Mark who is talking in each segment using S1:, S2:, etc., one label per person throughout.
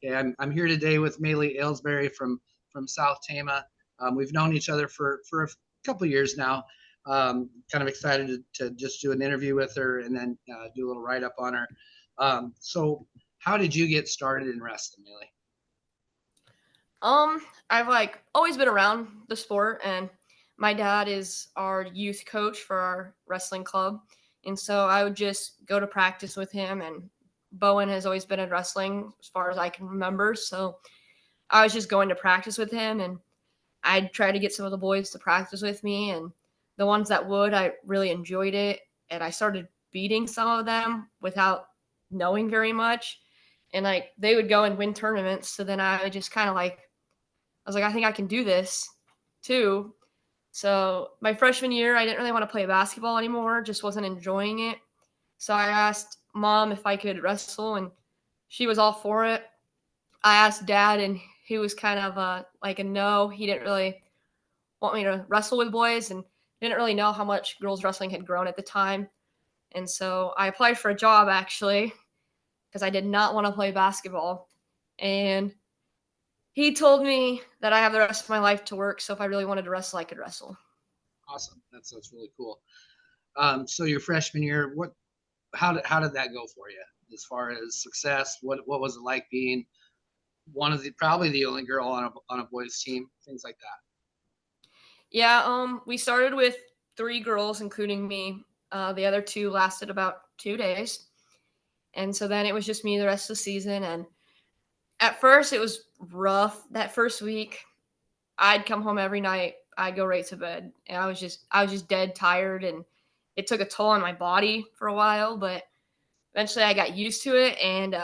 S1: Okay, I'm here today with Maeley Elsbury from South Tama. We've known each other for a couple years now. Kind of excited to just do an interview with her and then do a little write up on her. So, how did you get started in wrestling, Maeley?
S2: I've always been around the sport, and my dad is our youth coach for our wrestling club. And so I would just go to practice with him, and Bowen has always been in wrestling as far as I can remember. So I was just going to practice with him, and I'd try to get some of the boys to practice with me, and the ones that would, I really enjoyed it. And I started beating some of them without knowing very much. And they would go and win tournaments. So then I just kind of I was like, I think I can do this too. So my freshman year, I didn't really want to play basketball anymore, just wasn't enjoying it. So I asked mom if I could wrestle, and she was all for it. I asked dad, and he was kind of like a no. He didn't really want me to wrestle with boys, and didn't really know how much girls wrestling had grown at the time. And so I applied for a job actually because I did not want to play basketball. And he told me that I have the rest of my life to work, so if I really wanted to wrestle, I could wrestle.
S1: Awesome, that's really cool. So your freshman year, how did that go for you as far as success? What was it like being one of the probably the only girl on a boys team, things like that?
S2: Yeah, we started with 3 girls, including me. The other 2 lasted about 2 days. And so then it was just me the rest of the season. And at first it was rough. That first week, I'd come home every night. I'd go right to bed. And I was just dead tired, and it took a toll on my body for a while, but eventually I got used to it. And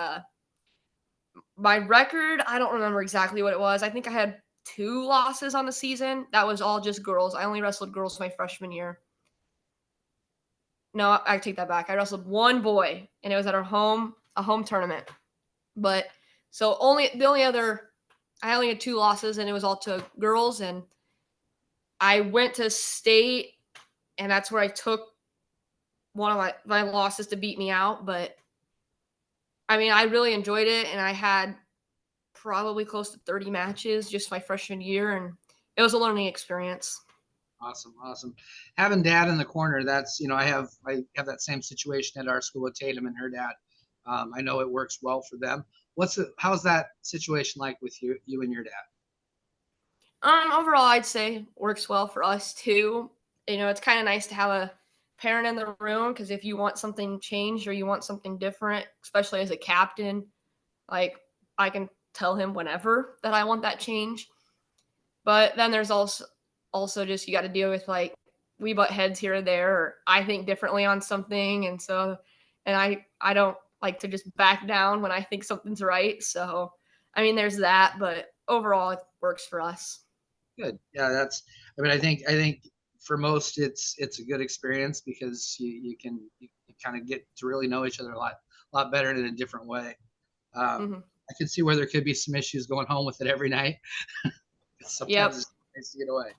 S2: my record, I don't remember exactly what it was. I think I had 2 losses on the season. That was all just girls. I only wrestled girls my freshman year. No, I take that back. I wrestled 1 boy, and it was at a home tournament. But so I only had 2 losses, and it was all to girls. And I went to state, and that's where I took one of my losses to beat me out. But I mean, I really enjoyed it, and I had probably close to 30 matches just my freshman year, and it was a learning experience.
S1: Awesome, awesome. Having dad in the corner, I have that same situation at our school with Tatum and her dad. I know it works well for them. How's that situation like with you and your dad?
S2: Overall, I'd say works well for us too. It's kind of nice to have a parent in the room because if you want something changed or you want something different, especially as a captain, like I can tell him whenever that I want that change. But then there's also just you got to deal with we butt heads here or there, or I think differently on something, and I don't like to just back down when I think something's right. So I mean, there's that, but overall, it works for us.
S1: Good. Yeah, I mean, I think for most it's a good experience because you kind of get to really know each other a lot better in a different way. Um,
S2: Hmm.
S1: I can see where there could be some issues going home with it every night. Sometimes
S2: Yep.
S1: it's nice to get away.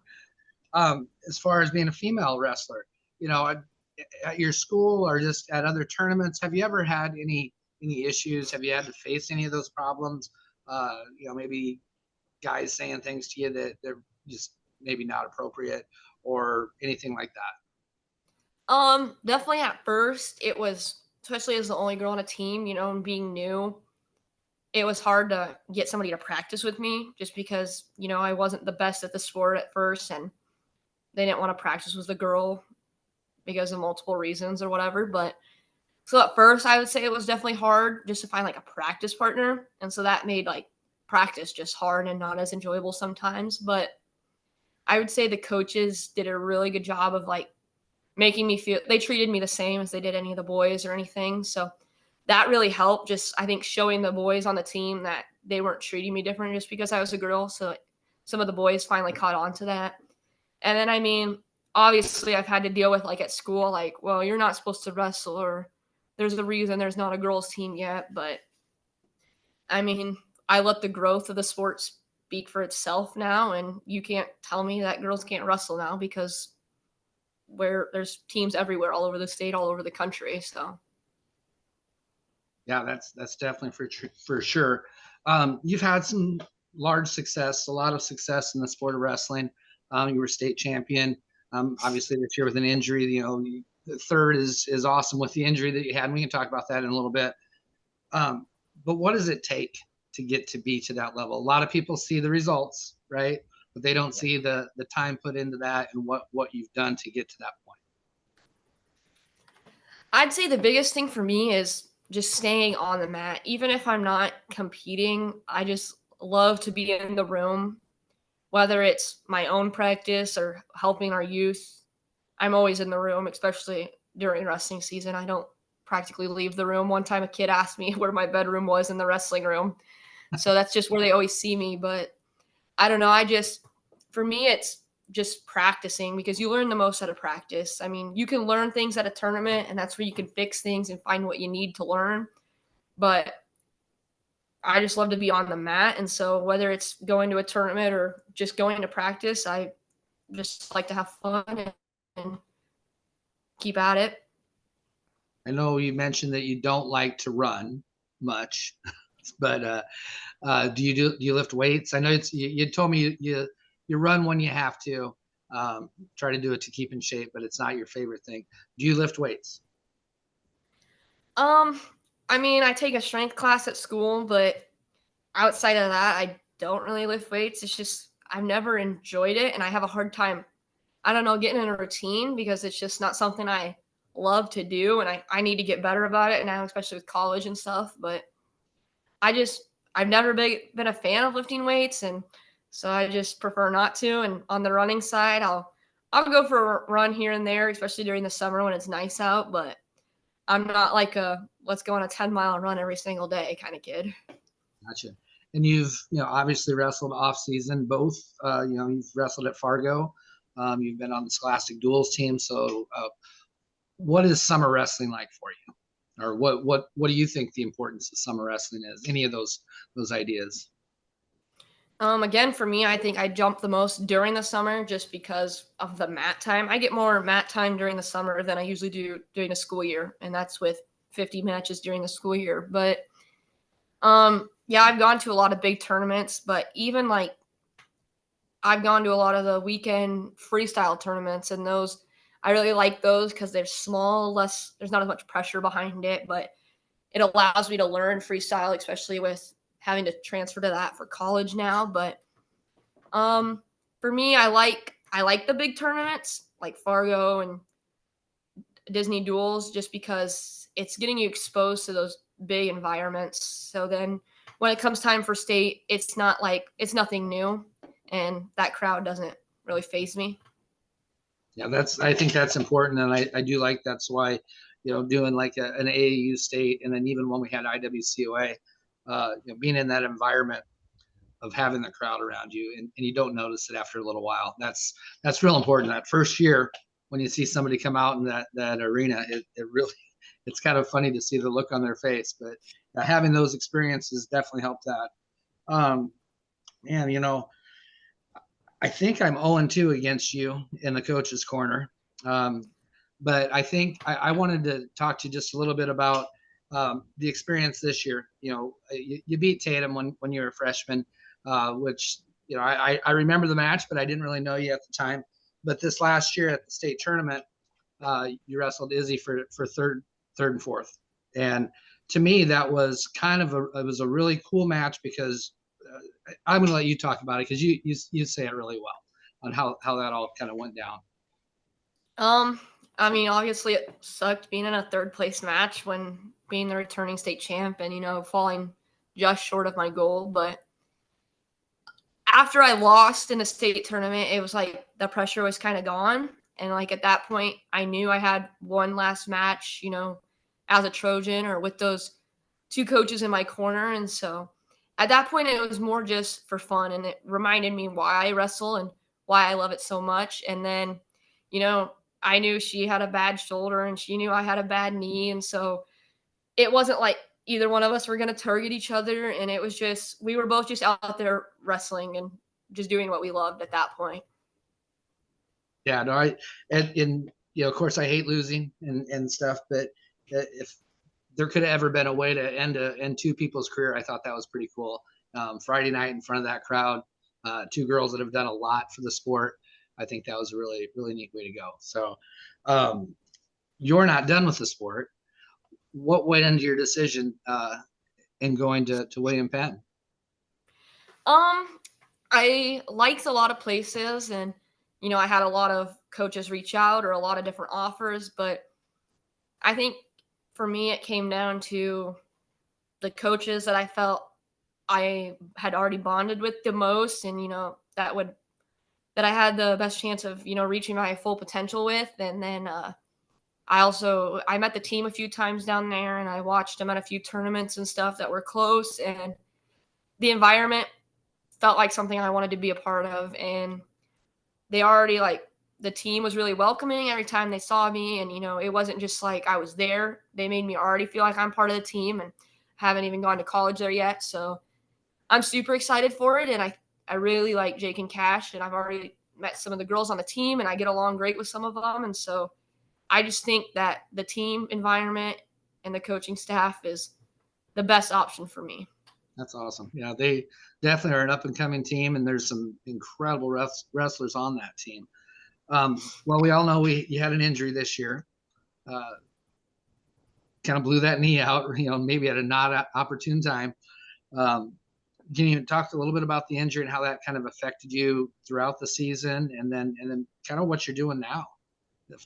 S1: As far as being a female wrestler, at your school or just at other tournaments, have you ever had any issues? Have you had to face any of those problems? Maybe guys saying things to you that they're just maybe not appropriate or anything like that.
S2: Definitely at first it was, especially as the only girl on a team, and being new, it was hard to get somebody to practice with me just because, I wasn't the best at the sport at first, and they didn't want to practice with a girl because of multiple reasons or whatever. But so at first I would say it was definitely hard just to find a practice partner. And so that made practice just hard and not as enjoyable sometimes. But I would say the coaches did a really good job of making me feel they treated me the same as they did any of the boys or anything. So that really helped, just I think showing the boys on the team that they weren't treating me different just because I was a girl. So some of the boys finally caught on to that. And then I mean, obviously I've had to deal with at school, well, you're not supposed to wrestle, or there's a reason there's not a girls team yet. But I mean, I let the growth of the sport speak for itself now, and you can't tell me that girls can't wrestle now because where there's teams everywhere, all over the state, all over the country. So
S1: Yeah, that's definitely for sure. You've had some large success, a lot of success in the sport of wrestling. You were state champion. Obviously, this year with an injury, the third is awesome with the injury that you had. And we can talk about that in a little bit. Um, but what does it take to get to be to that level? A lot of people see the results, right? But they don't
S2: Yeah.
S1: see the time put into that and what you've done to get to that point.
S2: I'd say the biggest thing for me is just staying on the mat. Even if I'm not competing, I just love to be in the room, whether it's my own practice or helping our youth. I'm always in the room, especially during wrestling season. I don't practically leave the room. One time a kid asked me where my bedroom was in the wrestling room. So that's just where they always see me. But I don't know. For me, it's just practicing because you learn the most out of practice. I mean, you can learn things at a tournament, and that's where you can fix things and find what you need to learn. But I just love to be on the mat. And so whether it's going to a tournament or just going to practice, I just like to have fun and keep at it.
S1: I know you mentioned that you don't like to run much, but do you lift weights? I know you told me you run when you have to, try to do it to keep in shape, but it's not your favorite thing. Do you lift weights?
S2: Um, I mean, I take a strength class at school, but outside of that, I don't really lift weights. It's just I've never enjoyed it, and I have a hard time, I don't know, getting in a routine because it's just not something I love to do, and I need to get better about it now, especially with college and stuff. But I just I've never been a fan of lifting weights, and so I just prefer not to. And on the running side, I'll go for a run here and there, especially during the summer when it's nice out. But I'm not like a let's go on a 10-mile run every single day kind of kid.
S1: Gotcha. And you've obviously wrestled off season. Both you've wrestled at Fargo. You've been on the Scholastic Duels team. So what is summer wrestling like for you? Or what do you think the importance of summer wrestling is? Any of those ideas?
S2: Again, for me, I think I jump the most during the summer just because of the mat time. I get more mat time during the summer than I usually do during the school year, and that's with 50 matches during the school year. But yeah, I've gone to a lot of big tournaments, but even like I've gone to a lot of the weekend freestyle tournaments, and those I really like those because they're small, less. There's not as much pressure behind it, but it allows me to learn freestyle, especially with having to transfer to that for college now. But um, for me, I like the big tournaments like Fargo and Disney Duels just because it's getting you exposed to those big environments. So then when it comes time for state, it's not like it's nothing new, and that crowd doesn't really phase me.
S1: Yeah, I think that's important, and I do like that's why doing like an AAU state, and then even when we had IWCOA, being in that environment of having the crowd around you, and you don't notice it after a little while. That's real important. That first year when you see somebody come out in that arena, it really it's kind of funny to see the look on their face, but having those experiences definitely helped that. Um, and I think I'm 0-2 against you in the coach's corner. Um, but I think I wanted to talk to you just a little bit about the experience this year. You beat Tatum when you were a freshman, which I remember the match, but I didn't really know you at the time. But this last year at the state tournament, you wrestled Izzy for third and fourth, and to me that was it was a really cool match because I'm going to let you talk about it because you say it really well on how that all kind of went down.
S2: Um, I mean, obviously it sucked being in a third place match when being the returning state champ and falling just short of my goal. But after I lost in the state tournament, it was like the pressure was kind of gone. And like at that point, I knew I had one last match, as a Trojan or with those two coaches in my corner. And so at that point, it was more just for fun. And it reminded me why I wrestle and why I love it so much. And then, you know, I knew she had a bad shoulder and she knew I had a bad knee. And so it wasn't like either one of us were going to target each other. And it was just, we were both just out there wrestling and just doing what we loved at that point.
S1: Yeah, no, and of course I hate losing and stuff, but if there could have ever been a way to end two people's career. I thought that was pretty cool. Friday night in front of that crowd, two girls that have done a lot for the sport. I think that was a really, really neat way to go. So, you're not done with the sport. What went into your decision in going to William Penn?
S2: Um, I liked a lot of places, and I had a lot of coaches reach out or a lot of different offers, but I think for me it came down to the coaches that I felt I had already bonded with the most, and that I had the best chance of reaching my full potential with. And then I met the team a few times down there, and I watched them at a few tournaments and stuff that were close, and the environment felt like something I wanted to be a part of. And they already like the team was really welcoming every time they saw me, and it wasn't just like I was there. They made me already feel like I'm part of the team, and haven't even gone to college there yet. So I'm super excited for it, and I really like Jake and Cash, and I've already met some of the girls on the team, and I get along great with some of them. And so I just think that the team environment and the coaching staff is the best option for me.
S1: That's awesome. Yeah, they definitely are an up and coming team, and there's some incredible wrestlers on that team. Well, we all know you had an injury this year. Kind of blew that knee out, maybe at a not opportune time. Um, can you talk a little bit about the injury and how that kind of affected you throughout the season, and then kind of what you're doing now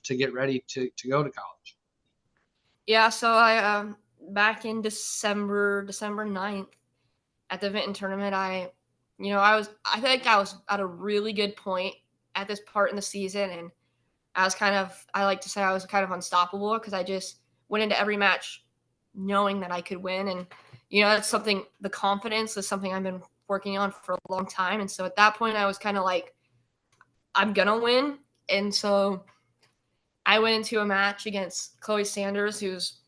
S1: to get ready to go to college?
S2: Yeah, so I back in December 9th at the Vinton tournament, I think I was at a really good point at this part in the season, and I like to say I was kind of unstoppable because I just went into every match knowing that I could win. And that's something, the confidence is something I've been working on for a long time. And so at that point I was kind of like, I'm gonna win. And so I went into a match against Chloe Sanders, who's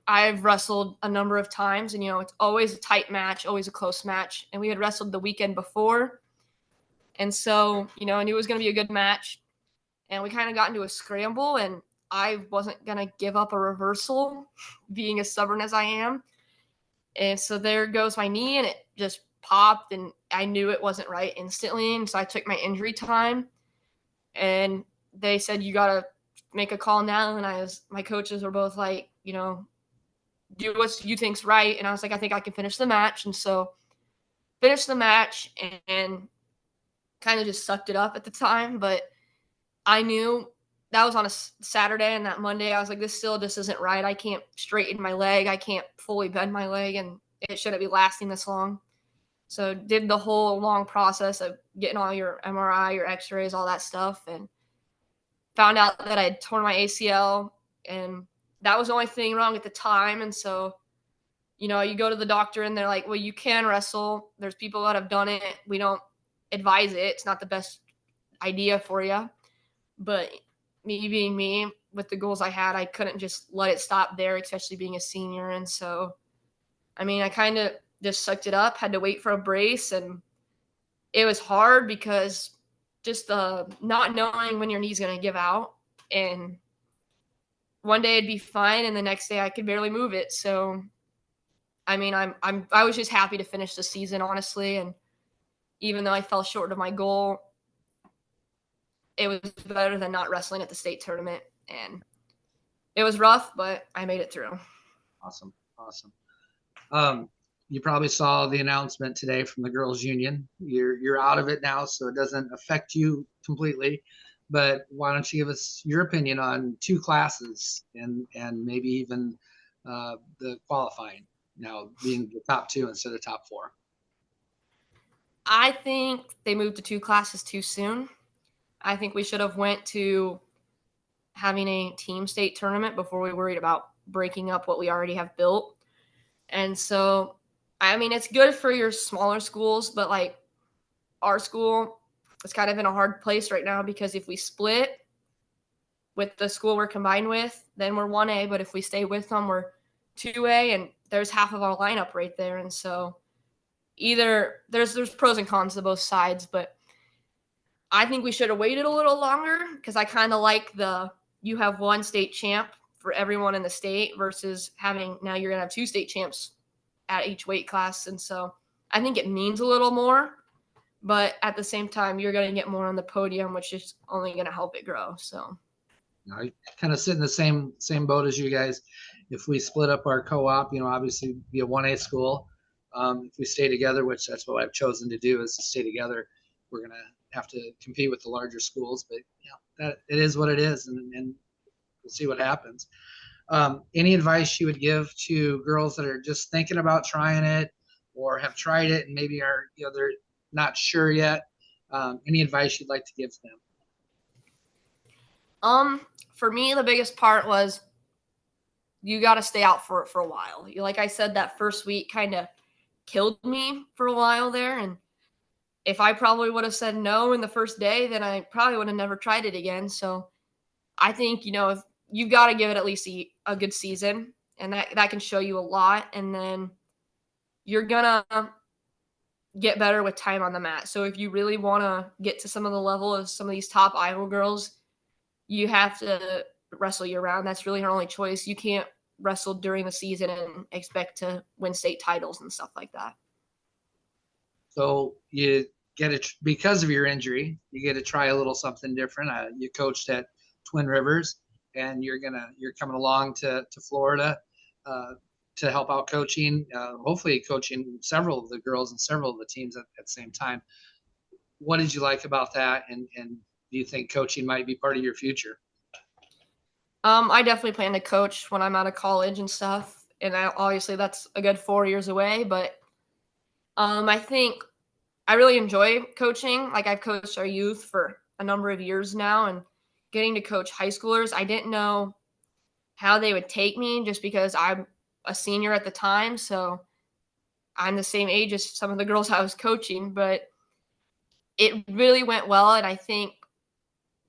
S2: I've wrestled a number of times, and it's always a tight match, always a close match. And we had wrestled the weekend before, and so I knew it was going to be a good match. And we kind of got into a scramble, and I wasn't going to give up a reversal, being as stubborn as I am. And so there goes my knee, and it just popped, and I knew it wasn't right instantly. And so I took my injury time, and they said, you got to make a call now. And my coaches were both like, do what you think's right. And I was like, I think I can finish the match. And so finished the match and kind of just sucked it up at the time. But I knew that was on a Saturday, and that Monday I was like, this still just isn't right. I can't straighten my leg. I can't fully bend my leg, and it shouldn't be lasting this long. So did the whole long process of getting all your MRI, your x-rays, all that stuff, and found out that I had torn my ACL, and that was the only thing wrong at the time. And so, you go to the doctor and they're like, well, you can wrestle. There's people that have done it. We don't advise it. It's not the best idea for you. But me being me with the goals I had, I couldn't just let it stop there, especially being a senior. And so, I kind of just sucked it up, had to wait for a brace. And it was hard because just not knowing when your knee's going to give out. And one day it'd be fine, and the next day I could barely move it. So, I was just happy to finish the season, honestly. And even though I fell short of my goal, it was better than not wrestling at the state tournament. And it was rough, but I made it through.
S1: Awesome. You probably saw the announcement today from the girls' union. You're out of it now, so it doesn't affect you completely. But why don't you give us your opinion on two classes and maybe even the qualifying now being the top two instead of top four?
S2: I think they moved to two classes too soon. I think we should have went to having a team state tournament before we worried about breaking up what we already have built. And so, it's good for your smaller schools, but like our school is kind of in a hard place right now because if we split with the school we're combined with, then we're 1A. But if we stay with them, we're 2A, and there's half of our lineup right there. And so either there's pros and cons to both sides, but I think we should have waited a little longer because I kind of like you have one state champ for everyone in the state versus having now you're going to have 2 state champs at each weight class. And so I think it means a little more, but at the same time, you're going to get more on the podium, which is only going to help it grow. So
S1: I kind of sit in the same boat as you guys. If we split up our co-op, obviously be a 1A school. If we stay together, which that's what I've chosen to do, is to stay together, we're gonna have to compete with the larger schools. But that it is what it is, and we'll see what happens. Any advice you would give to girls that are just thinking about trying it, or have tried it and maybe are they're not sure yet? Any advice you'd like to give to them?
S2: For me, the biggest part was you got to stay out for it for a while. Like I said, that first week kind of killed me for a while there. And if I probably would have said no in the first day, then I probably would have never tried it again. So I think, if you've got to give it at least a good season, and that can show you a lot. And then you're going to get better with time on the mat. So if you really want to get to some of the level of some of these top Iowa girls, you have to wrestle year round. That's really her only choice. You can't wrestle during the season and expect to win state titles and stuff like that.
S1: So you get it because of your injury. You get to try a little something different. You coached at Twin Rivers, and you're coming along to Florida to help out coaching. Hopefully, coaching several of the girls and several of the teams at the same time. What did you like about that? And do you think coaching might be part of your future?
S2: I definitely plan to coach when I'm out of college and stuff. And obviously that's a good 4 years away, but I think I really enjoy coaching. Like I've coached our youth for a number of years now, and getting to coach high schoolers, I didn't know how they would take me just because I'm a senior at the time. So I'm the same age as some of the girls I was coaching, but it really went well. And I think,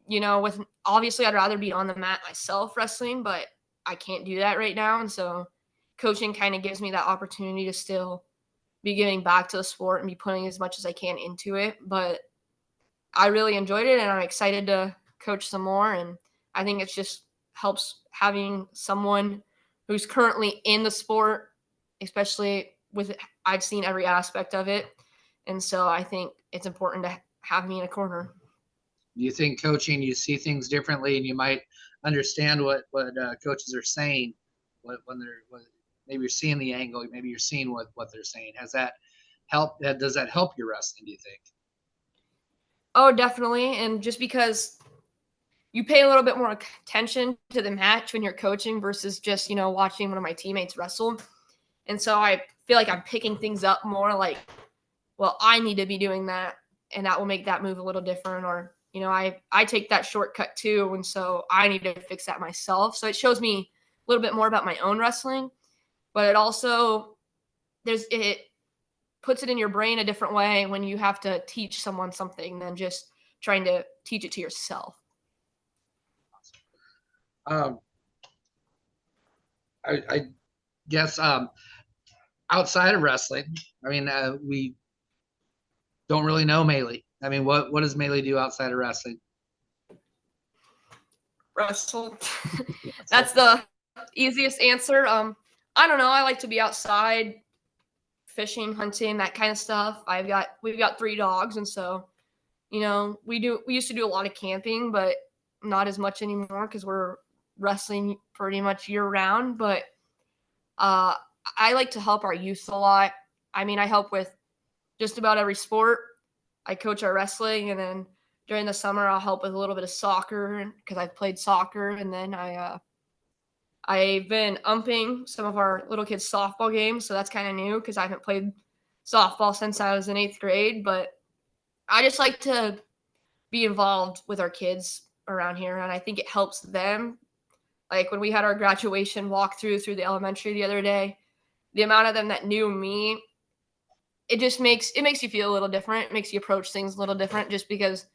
S2: with obviously I'd rather be on the mat myself wrestling, but I can't do that right now. And so coaching kind of gives me that opportunity to still be giving back to the sport and be putting as much as I can into it. But I really enjoyed it, and I'm excited to coach some more. And I think it just helps having someone who's currently in the sport, especially with I've seen every aspect of it. And so I think it's important to have me in a corner.
S1: Do you think coaching, you see things differently, and you might understand what coaches are saying when maybe you're seeing the angle, maybe you're seeing what they're saying? Has that helped? Does that help your wrestling, do you think?
S2: Oh, definitely. And just because you pay a little bit more attention to the match when you're coaching versus just, watching one of my teammates wrestle. And so I feel like I'm picking things up more like, well, I need to be doing that, and that will make that move a little different. Or, I take that shortcut too, and so I need to fix that myself. So it shows me a little bit more about my own wrestling, but it also it puts it in your brain a different way when you have to teach someone something than just trying to teach it to yourself.
S1: I guess outside of wrestling, I mean, we don't really know Maeley. I mean, what does Maeley do outside of wrestling?
S2: Wrestle. That's the easiest answer. I don't know. I like to be outside, fishing, hunting, that kind of stuff. We've got 3 dogs, and so we used to do a lot of camping, but not as much anymore because we're wrestling pretty much year round. But I like to help our youth a lot. I mean, I help with just about every sport. I coach our wrestling, and then during the summer I'll help with a little bit of soccer because I've played soccer. And then I've been umping some of our little kids' softball games, so that's kind of new because I haven't played softball since I was in 8th grade. But I just like to be involved with our kids around here, and I think it helps them. Like when we had our graduation walkthrough through the elementary the other day, the amount of them that knew me, it just makes you feel a little different. It makes you approach things a little different just because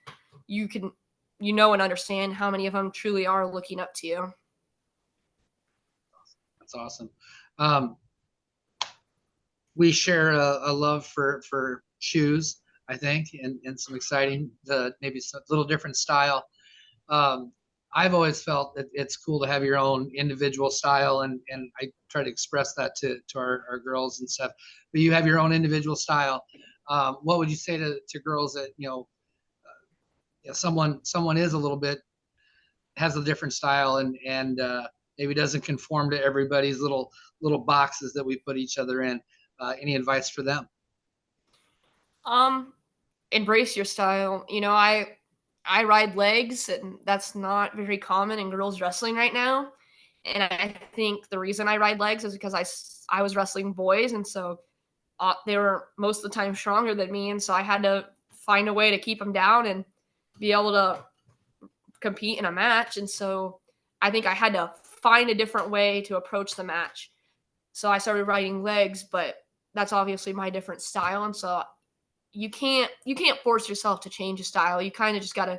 S2: you can, and understand how many of them truly are looking up to you.
S1: That's awesome. We share a love for shoes, I think, and some exciting, maybe some little different style. I've always felt that it's cool to have your own individual style, and I try to express that to our girls and stuff. But you have your own individual style. What would you say to girls that, someone is a little bit, has a different style, and maybe doesn't conform to everybody's little boxes that we put each other in? Any advice for them?
S2: Um, Embrace your style. I ride legs, and that's not very common in girls wrestling right now. And I think the reason I ride legs is because I was wrestling boys, and so they were most of the time stronger than me, and so I had to find a way to keep them down and be able to compete in a match. And so I think I had to find a different way to approach the match. So I started riding legs, but that's obviously my different style, and so you can't force yourself to change a style. You kind of just got to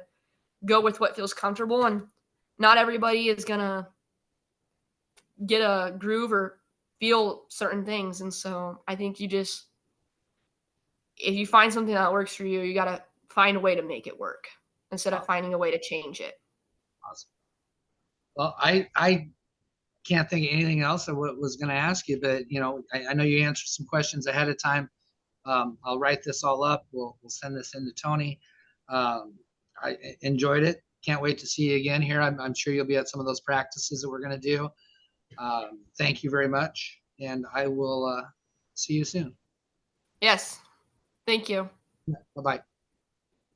S2: go with what feels comfortable, and not everybody is going to get a groove or feel certain things. And so I think if you find something that works for you, you got to find a way to make it work instead of finding a way to change it.
S1: Awesome. Well, I can't think of anything else I was going to ask you, but I know you answered some questions ahead of time. I'll write this all up. We'll send this in to Tony. Um, I enjoyed it. Can't wait to see you again here. I'm sure you'll be at some of those practices that we're going to do. Thank you very much, and I will see you soon.
S2: Yes. Thank you.
S1: Bye bye.